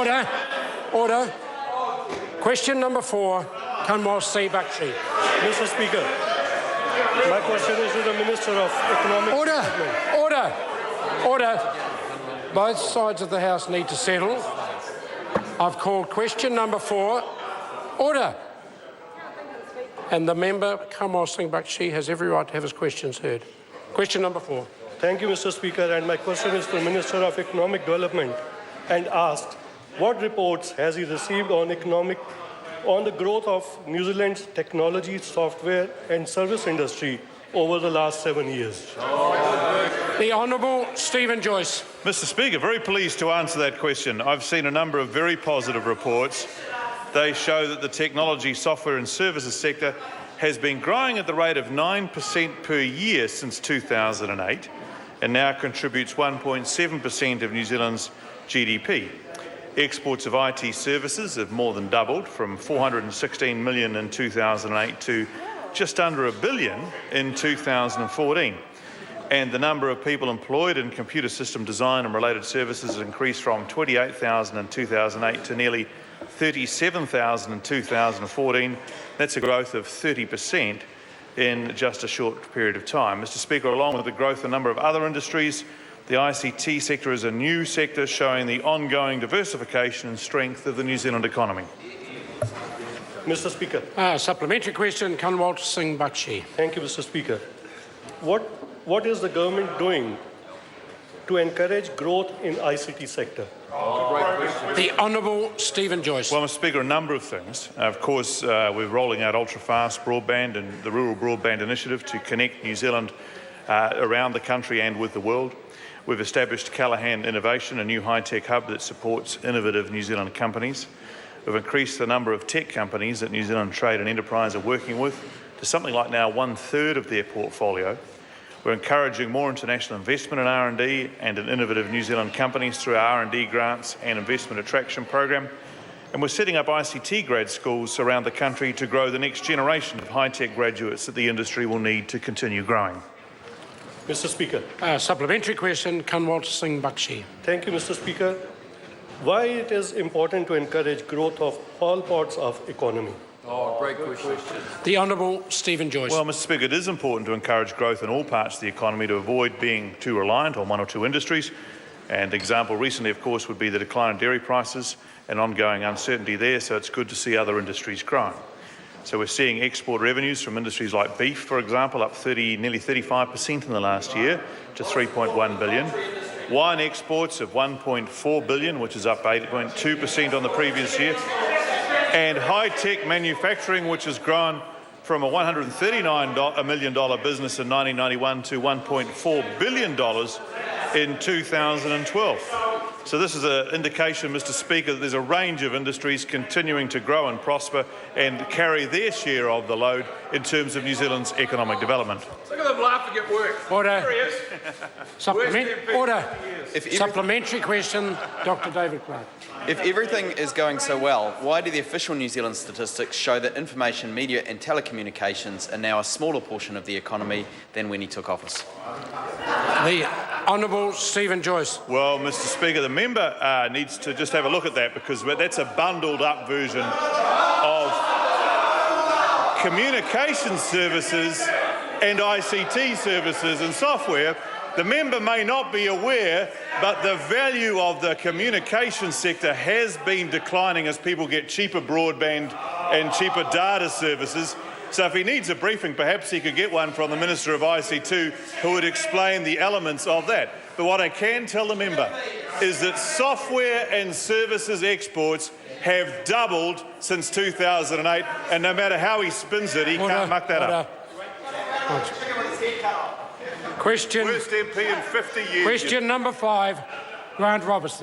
Order. Order. Question number 4, Kanwal Singh Bakshi. Mr. Speaker, my question is to the Minister of Economic Order. Development. Order. Order. Both sides of the House need to settle. I've called question number 4. Order. And the member, Kanwal Singh Bakshi, has every right to have his questions heard. Question number 4. Thank you, Mr. Speaker, and my question is to the Minister of Economic Development and asked, what reports has he received on the growth of New Zealand's technology, software and service industry over the last 7 years? The Honourable Stephen Joyce. Mr. Speaker, very pleased to answer that question. I've seen a number of very positive reports. They show that the technology, software and services sector has been growing at the rate of 9% per year since 2008 and now contributes 1.7% of New Zealand's GDP. Exports of IT services have more than doubled from 416 million in 2008 to just under $1 billion in 2014. And the number of people employed in computer system design and related services has increased from 28,000 in 2008 to nearly 37,000 in 2014. That's a growth of 30% in just a short period of time. Mr. Speaker, along with the growth of a number of other industries, the ICT sector is a new sector showing the ongoing diversification and strength of the New Zealand economy. Mr. Speaker. Supplementary question, Kanwal Singh Bakshi. Thank you, Mr. Speaker. What is the government doing to encourage growth in ICT sector? The Honourable Stephen Joyce. Well, Mr. Speaker, a number of things. Of course, we're rolling out ultra-fast broadband and the Rural Broadband Initiative to connect New Zealand around the country and with the world. We've established Callaghan Innovation, a new high-tech hub that supports innovative New Zealand companies. We've increased the number of tech companies that New Zealand Trade and Enterprise are working with to something like now 1/3 of their portfolio. We're encouraging more international investment in R&D and in innovative New Zealand companies through our R&D grants and investment attraction program. And we're setting up ICT grad schools around the country to grow the next generation of high-tech graduates that the industry will need to continue growing. Mr. Speaker. Supplementary question, Kanwal Singh Bakshi. Thank you, Mr. Speaker. Why it is important to encourage growth of all parts of economy? Great question. The Honourable Stephen Joyce. Well, Mr. Speaker, it is important to encourage growth in all parts of the economy to avoid being too reliant on one or two industries. And an example recently, of course, would be the decline in dairy prices and ongoing uncertainty there, so it's good to see other industries growing. So we're seeing export revenues from industries like beef, for example, up nearly 35% in the last year to 3.1 billion. Wine exports of 1.4 billion, which is up 8.2% on the previous year. And high-tech manufacturing, which has grown from a $139 million business in 1991 to $1.4 billion in 2012. So this is an indication, Mr. Speaker, that there's a range of industries continuing to grow and prosper and carry their share of the load in terms of New Zealand's economic development. Look at them laughing at work. Order. Order. If Supplementary question, Dr. David Clark. If everything is going so well, why do the official New Zealand statistics show that information, media and telecommunications are now a smaller portion of the economy than when he took office? The Honourable Stephen Joyce. Well, Mr. Speaker, the member needs to just have a look at that because that's a bundled up version of communication services and ICT services and software. The member may not be aware, but the value of the communication sector has been declining as people get cheaper broadband and cheaper data services. So if he needs a briefing, perhaps he could get one from the Minister of ICT who would explain the elements of that. But what I can tell the member is that software and services exports have doubled since 2008, and no matter how he spins it, he can't muck that up. Question. Worst MP in 50 years. Question number 5, Grant Robertson.